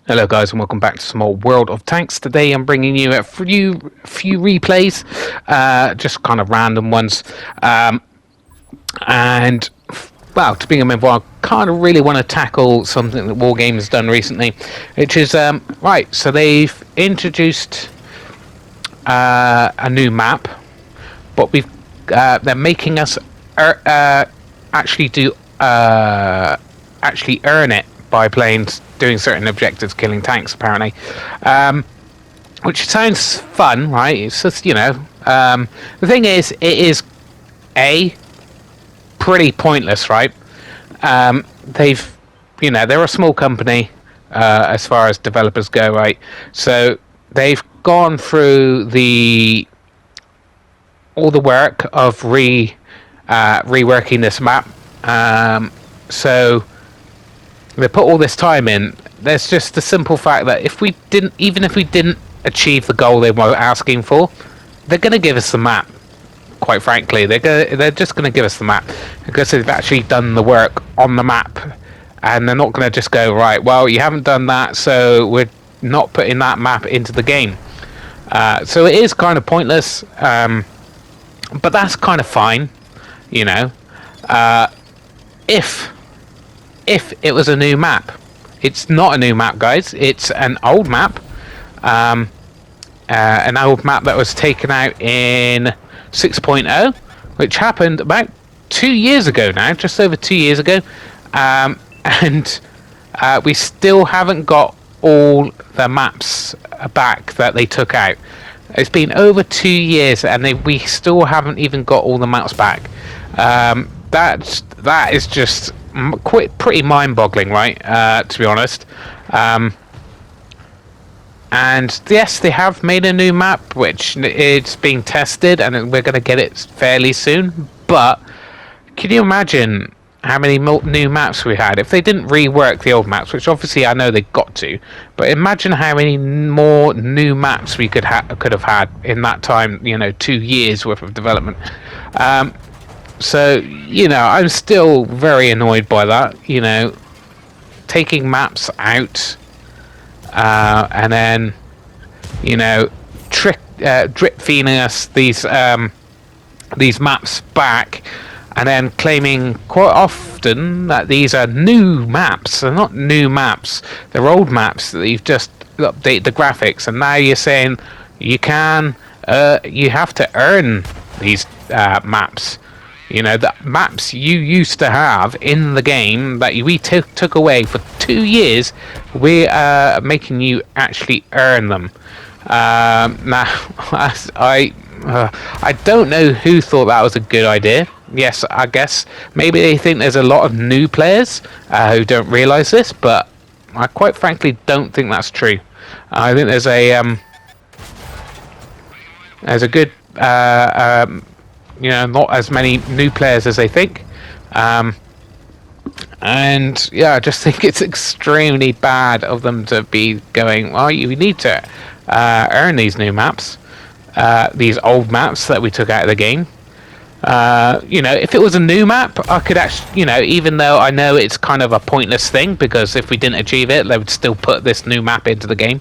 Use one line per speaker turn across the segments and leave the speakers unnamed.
Hello guys and welcome back to some more World of Tanks. Today I'm bringing you a few replays, just kind of random ones, and well, to begin with, I kind of really want to tackle something that Wargaming has done recently, which is, right, so they've introduced a new map, but they're making us actually earn it by doing certain objectives, killing tanks apparently, which sounds fun, right? It's just, the thing is, it is pretty pointless, right? They're a small company as far as developers go, right? So they've gone through all the work of reworking this map, so they put all this time in. There's just the simple fact that even if we didn't achieve the goal they were asking for, they're going to give us the map. Quite frankly, they're just going to give us the map because they've actually done the work on the map, and they're not going to just go, right, well, you haven't done that, so we're not putting that map into the game. So it is kind of pointless, but that's kind of fine, if it was a new map. It's not a new map, guys. It's an old map, an old map that was taken out in 6.0, which happened about 2 years ago now, just over 2 years ago, and we still haven't got all the maps back that they took out. It's been over 2 years and we still haven't even got all the maps back. That is just pretty mind-boggling, right? To be honest. And yes, they have made a new map, which it's being tested, and we're going to get it fairly soon. But can you imagine how many new maps we had if they didn't rework the old maps? Which obviously I know they got to, but imagine how many more new maps we could have had in that time. 2 years worth of development. So, I'm still very annoyed by that, taking maps out, and then, drip feeding us these maps back, and then claiming quite often that these are new maps. They're not new maps, they're old maps that you've just updated the graphics, and now you're saying you have to earn these maps. The maps you used to have in the game that we took away for 2 years, we are making you actually earn them. Now, I don't know who thought that was a good idea. Yes, I guess maybe they think there's a lot of new players who don't realise this, but I quite frankly don't think that's true. I think there's a good not as many new players as they think, and yeah, I just think it's extremely bad of them to be going, well, you need to earn these new maps, these old maps that we took out of the game. If it was a new map, I could actually, even though I know it's kind of a pointless thing, because if we didn't achieve it, they would still put this new map into the game,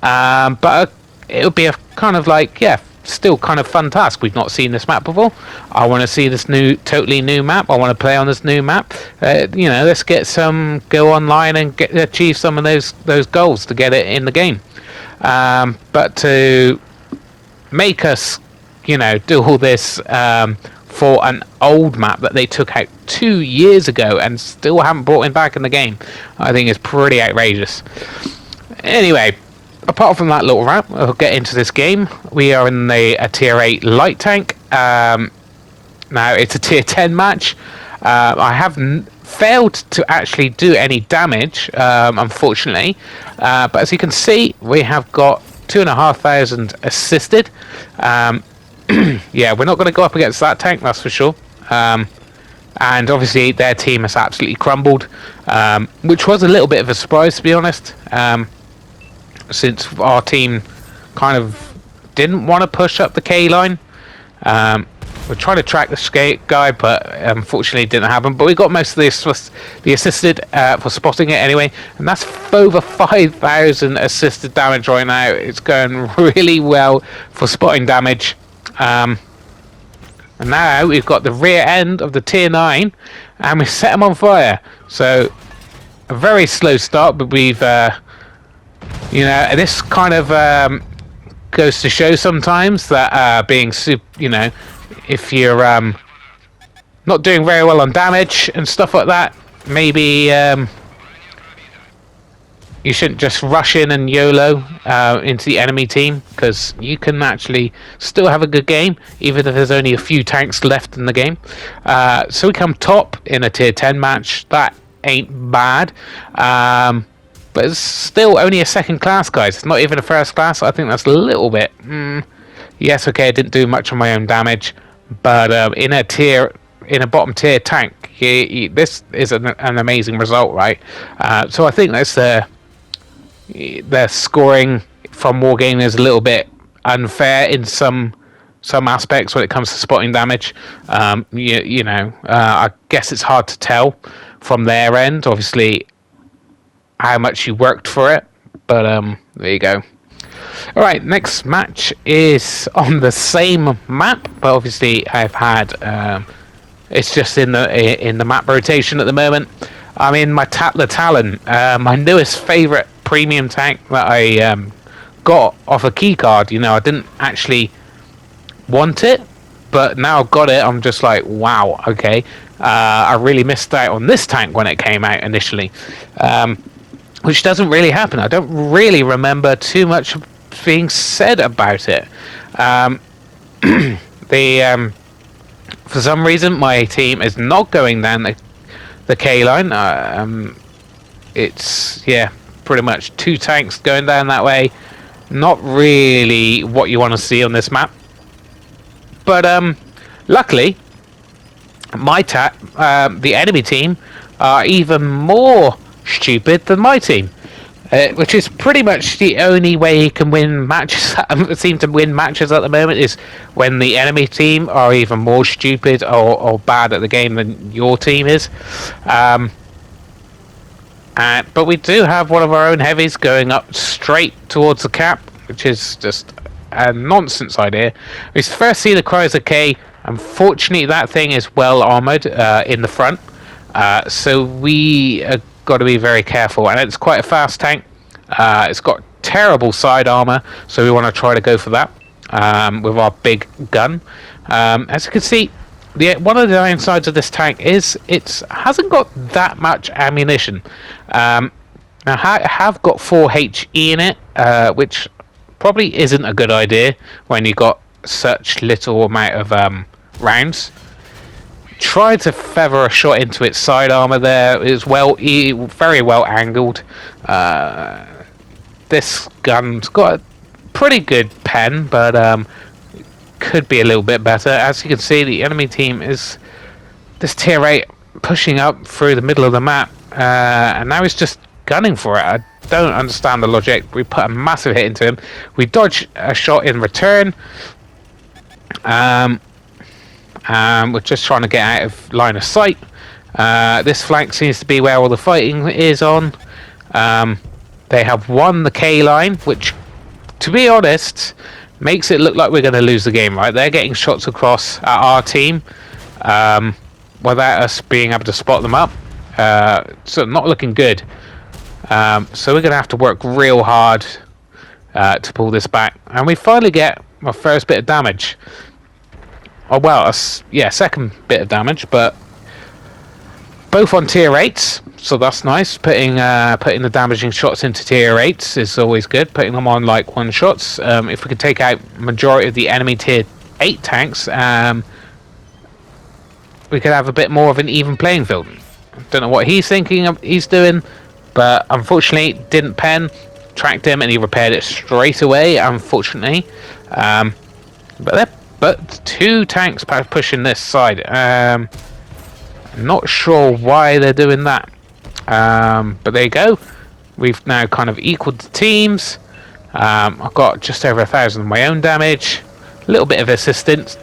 but it would be a kind of like, yeah, still kind of fun task. We've not seen this map before. I want to see this totally new map. I want to play on this new map. Let's go online and achieve some of those goals to get it in the game. But to make us, do all this for an old map that they took out 2 years ago and still haven't brought it back in the game, I think is pretty outrageous. Anyway, apart from that little rant, we'll get into this game. We are in a tier 8 light tank. Now it's a tier 10 match. I have failed to actually do any damage, unfortunately. But as you can see, we have got 2,500 assisted. Yeah, we're not going to go up against that tank, that's for sure. And obviously their team has absolutely crumbled, which was a little bit of a surprise, to be honest. Since our team kind of didn't want to push up the K line. We're trying to track the skate guy, but unfortunately it didn't happen. But we got most of the assisted for spotting it anyway, and that's over 5,000 assisted damage right now. It's going really well for spotting damage. And now we've got the rear end of the tier 9, and we set them on fire. So a very slow start, but we've, you know, this kind of goes to show sometimes that being, you know, if you're not doing very well on damage and stuff like that, maybe you shouldn't just rush in and YOLO into the enemy team, because you can actually still have a good game even if there's only a few tanks left in the game. So we come top in a tier 10 match. That ain't bad, but it's still only a second class, guys. It's not even a first class. I think that's a little bit yes, okay, I didn't do much of my own damage, but in a bottom tier tank, this is an amazing result, right? So I think that's the scoring from Wargaming is a little bit unfair in some aspects when it comes to spotting damage. You know, I guess it's hard to tell from their end, obviously, how much you worked for it, but there you go. All right, next match is on the same map, but obviously I've had it's just in the map rotation at the moment. I'm in my the Talon, my newest favorite premium tank that I got off a key card. You know, I didn't actually want it, but now I've got it, I'm just like, wow, okay. I really missed out on this tank when it came out initially, which doesn't really happen. I don't really remember too much being said about it. For some reason my team is not going down the K line. It's, yeah, pretty much 2 tanks going down that way. Not really what you want to see on this map, but luckily my the enemy team are even more stupid than my team. Which is pretty much the only way he can win matches. Seem to win matches at the moment is when the enemy team are even more stupid or bad at the game than your team is. But we do have one of our own heavies going up straight towards the cap, which is just a nonsense idea. We first see the Chrysler K. Unfortunately, that thing is well armored in the front, so we got to be very careful, and it's quite a fast tank. It's got terrible side armor, so we want to try to go for that with our big gun. As you can see, one of the downsides of this tank is it hasn't got that much ammunition. Now I have got 4 HE in it, which probably isn't a good idea when you got such little amount of rounds. Tried to feather a shot into its side armor there. It's very well angled. This gun's got a pretty good pen, but could be a little bit better. As you can see, the enemy team is this tier 8 pushing up through the middle of the map, and now he's just gunning for it. I don't understand the logic. We put a massive hit into him. We dodge a shot in return. We're just trying to get out of line of sight. This flank seems to be where all the fighting is on. They have won the K line, which, to be honest, makes it look like we're going to lose the game, right? They're getting shots across at our team without us being able to spot them up. So not looking good. So we're going to have to work real hard to pull this back. And we finally get our first bit of damage. Oh well, second bit of damage, but both on tier 8s, so that's nice. Putting the damaging shots into tier 8s is always good. Putting them on like 1 shots. If we could take out majority of the enemy tier 8 tanks, we could have a bit more of an even playing field. Don't know what he's thinking he's doing, but unfortunately didn't pen. Tracked him and he repaired it straight away, unfortunately. But 2 tanks pushing this side. Not sure why they're doing that. But there you go. We've now kind of equaled the teams. I've got just over 1,000 of my own damage. A little bit of assistance.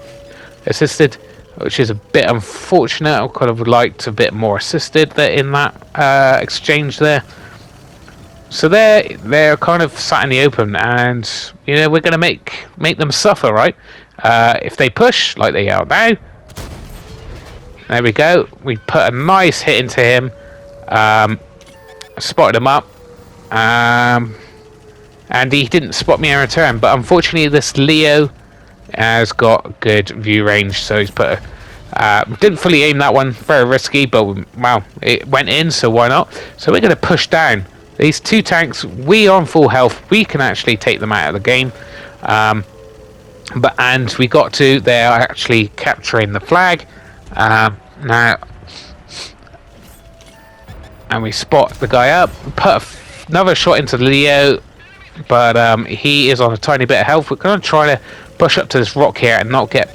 assisted, which is a bit unfortunate. I kind of would like a bit more assisted there in that exchange there. So they're kind of sat in the open, and you know we're going to make them suffer, right? If they push like they are now, there we go. We put a nice hit into him, spotted him up, and he didn't spot me in return. But unfortunately, this Leo has got good view range, so he's put didn't fully aim that one, very risky, but wow, it went in, so why not? So we're going to push down these two tanks. We are on full health, we can actually take them out of the game, and we got to, they're actually capturing the flag now, and we spot the guy up, put another shot into Leo, but he is on a tiny bit of health. We're going to try to push up to this rock here and not get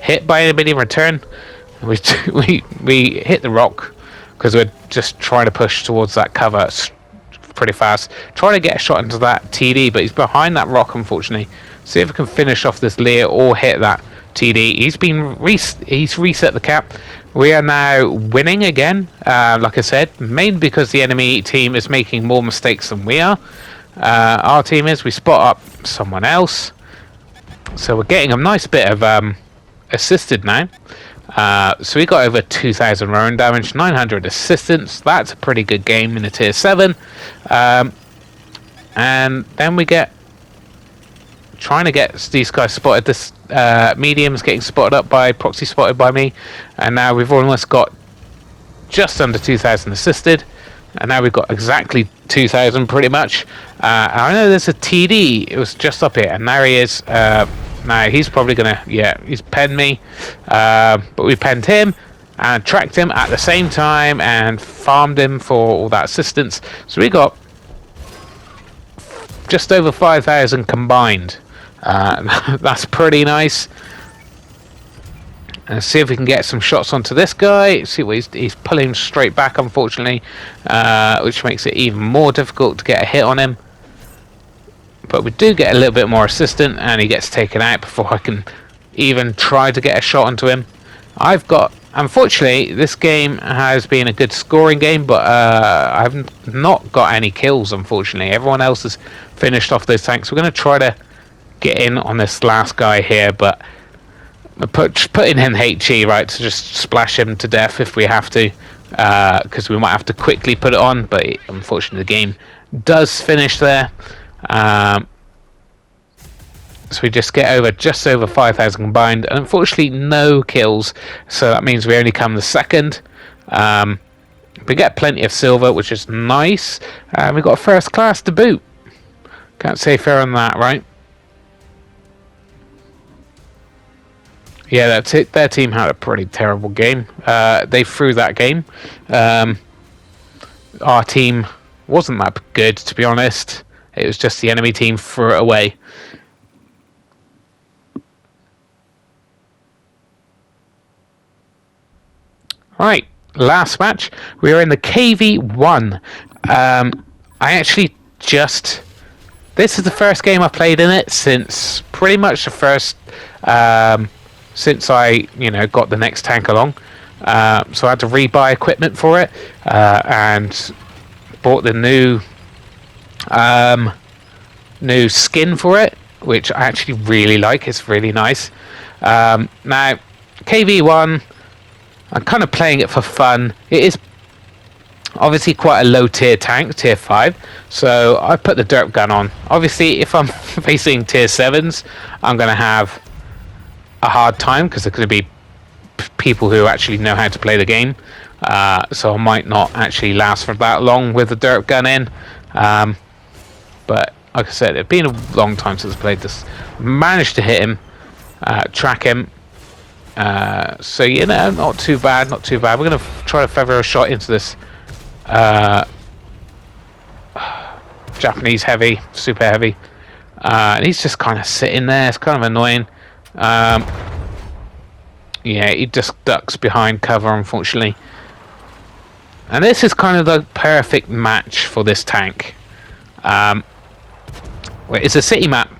hit by anybody in return. We hit the rock because we're just trying to push towards that cover pretty fast, trying to get a shot into that TD, but he's behind that rock, unfortunately. See if we can finish off this Leo or hit that TD. He's reset the cap. We are now winning again, like I said, mainly because the enemy team is making more mistakes than we are. Our team is, we spot up someone else, so we're getting a nice bit of assisted now. So we got over 2,000 round damage, 900 assistance. That's a pretty good game in a tier 7. And then we get trying to get these guys spotted. This medium's getting spotted up by proxy, spotted by me, and now we've almost got just under 2,000 assisted, and now we've got exactly 2,000 pretty much. I know there's a TD, it was just up here, and there he is. Now he's probably gonna, yeah, he's penned me, but we penned him and tracked him at the same time and farmed him for all that assistance. So we got just over 5,000 combined. That's pretty nice. And see if we can get some shots onto this guy. See what he's pulling straight back, unfortunately, which makes it even more difficult to get a hit on him. But we do get a little bit more assistant, and he gets taken out before I can even try to get a shot onto him. Unfortunately, this game has been a good scoring game, but I've not got any kills, unfortunately. Everyone else has finished off those tanks. We're going to try to get in on this last guy here, but putting in HE, right, to just splash him to death if we have to, because we might have to quickly put it on, but unfortunately the game does finish there. So we just get just over 5,000 combined, and unfortunately no kills, so that means we only come the second. We get plenty of silver, which is nice, and we got a first class to boot. Can't say fair on that, right? Yeah, that's it. Their team had a pretty terrible game. They threw that game. Our team wasn't that good, to be honest. It was just the enemy team threw it away. Right, last match. We are in the KV1. I actually this is the first game I played in it since pretty much the first, since I, got the next tank along. So I had to rebuy equipment for it, and bought the new skin for it, which I actually really like. It's really nice. Now, KV1, I'm kind of playing it for fun. It is obviously quite a low tier tank, tier 5, so I put the derp gun on. Obviously, if I'm facing tier 7s, I'm going to have a hard time, because there's going to be people who actually know how to play the game, so I might not actually last for that long with the derp gun in. But like I said, it's been a long time since I played this. Managed to hit him, track him. So not too bad, not too bad. We're going to try to feather a shot into this Japanese heavy, super heavy. And he's just kind of sitting there. It's kind of annoying. Yeah, he just ducks behind cover, unfortunately. And this is kind of the perfect match for this tank. It's a city map,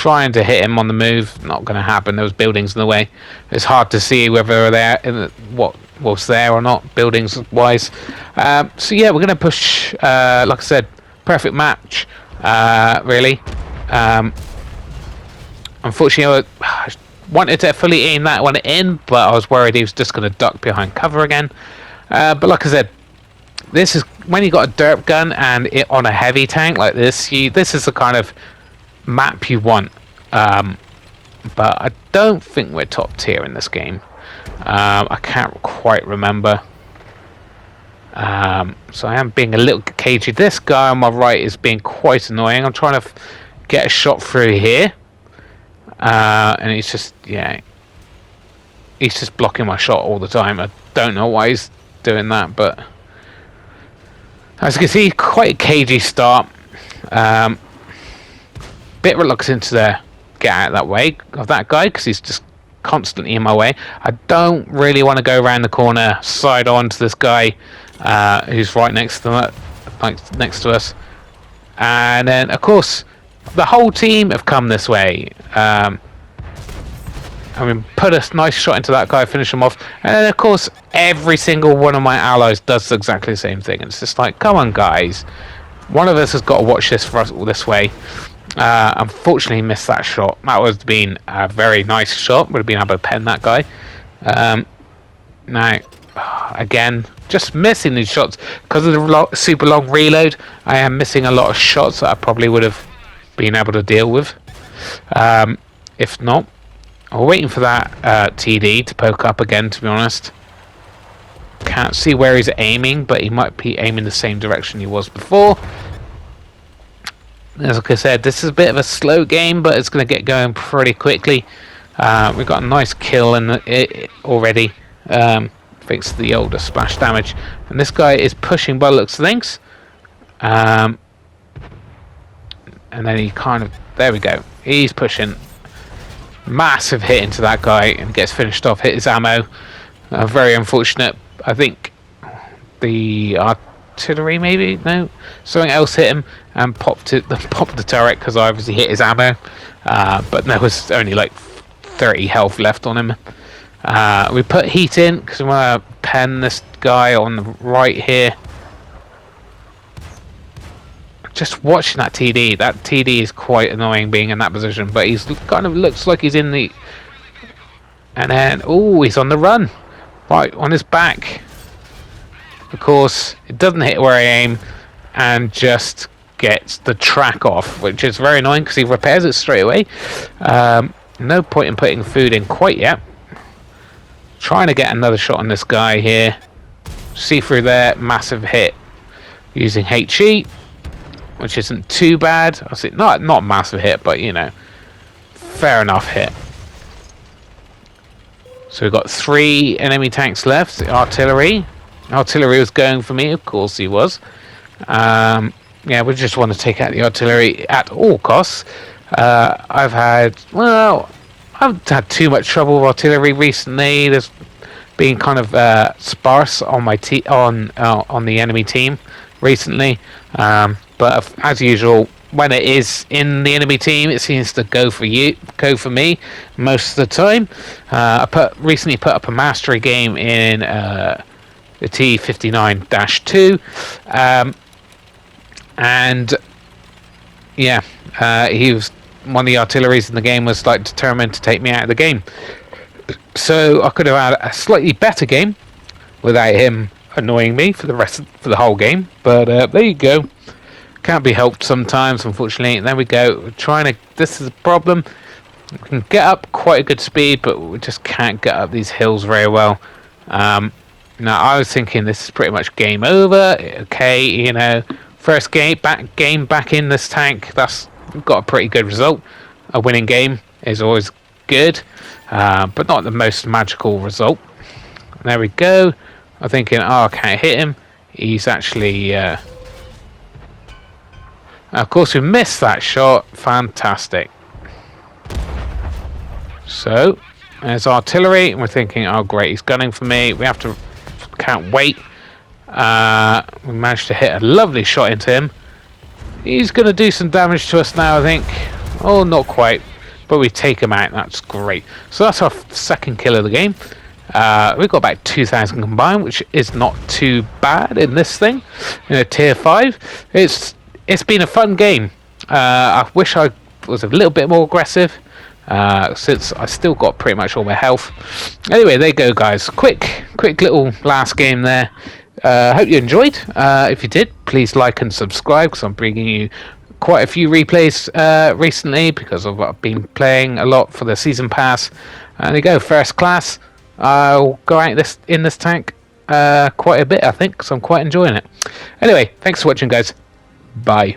trying to hit him on the move. Not going to happen. There was buildings in the way. It's hard to see whether they're what was there or not, buildings wise. So yeah, we're going to push. Like I said, perfect match. Really. Unfortunately, I wanted to fully aim that one in, but I was worried he was just going to duck behind cover again. But like I said, this is when you got a derp gun and it on a heavy tank like this. This is the kind of map you want. But I don't think we're top tier in this game. I can't quite remember. So I am being a little cagey. This guy on my right is being quite annoying. I'm trying to get a shot through here. And he's just, yeah, he's just blocking my shot all the time. I don't know why he's doing that, but as you can see, quite a cagey start. Bit reluctant to get out of that way of that guy because he's just constantly in my way. I don't really want to go around the corner, side on to this guy who's right next to us, and then of course the whole team have come this way. I mean, put a nice shot into that guy, finish him off, and then of course every single one of my allies does exactly the same thing. It's just like, come on guys, one of us has got to watch this for us this way. Unfortunately missed that shot. That would have been a very nice shot, would have been able to pen that guy. Now again, just missing these shots because of the super long reload. I am missing a lot of shots that I probably would have been able to deal with. If not, I'm waiting for that TD to poke up again, to be honest. Can't see where he's aiming, but he might be aiming the same direction he was before. As like I said, this is a bit of a slow game, but it's going to get going pretty quickly. We've got a nice kill in it already, thanks to the older splash damage. And this guy is pushing by the looks of things. And then he kind of, there we go. He's pushing. Massive hit into that guy and gets finished off. Hit his ammo. Very unfortunate. I think the artillery, maybe, no, something else hit him and popped the turret because I obviously hit his ammo. But there was only like 30 health left on him. We put heat in because we want to pen this guy on the right here. Just watching that TD. That TD is quite annoying being in that position, but he's kind of looks like he's in the. And then, oh, he's on the run, right on his back. Of course, it doesn't hit where I aim, and just gets the track off, which is very annoying because he repairs it straight away. No point in putting food in quite yet. Trying to get another shot on this guy here. See through there, massive hit using HE. Which isn't too bad. I see, not massive hit, but you know, fair enough hit. So we've got 3 enemy tanks left. The artillery was going for me, of course he was. Yeah, we just want to take out the artillery at all costs. I've had too much trouble with artillery recently. There's been kind of sparse on my on the enemy team recently. But as usual, when it is in the enemy team, it seems to go for me most of the time. I recently put up a mastery game in the T59-2, and yeah, he was one of the artilleries in the game was like determined to take me out of the game. So I could have had a slightly better game without him annoying me for the whole game. But there you go. Can't be helped sometimes, unfortunately. There we go. This is a problem. We can get up quite a good speed, but we just can't get up these hills very well. Now, I was thinking this is pretty much game over. Okay, you know, first game back in this tank. That's got a pretty good result. A winning game is always good, but not the most magical result. There we go. I'm thinking, oh, I can't hit him. He's actually... of course, we missed that shot. Fantastic. So, there's artillery. And we're thinking, oh, great, he's gunning for me. Can't wait. We managed to hit a lovely shot into him. He's going to do some damage to us now, I think. Oh, not quite. But we take him out. That's great. So that's our second kill of the game. We've got about 2,000 combined, which is not too bad in this thing. In a tier 5. It's been a fun game. I wish I was a little bit more aggressive. Since I still got pretty much all my health. Anyway, there you go, guys. Quick little last game there. Hope you enjoyed. If you did, please like and subscribe, because I'm bringing you quite a few replays recently because I've been playing a lot for the season pass. And there you go, first class. I'll go out in this tank quite a bit, I think, so I'm quite enjoying it. Anyway, thanks for watching, guys. Bye.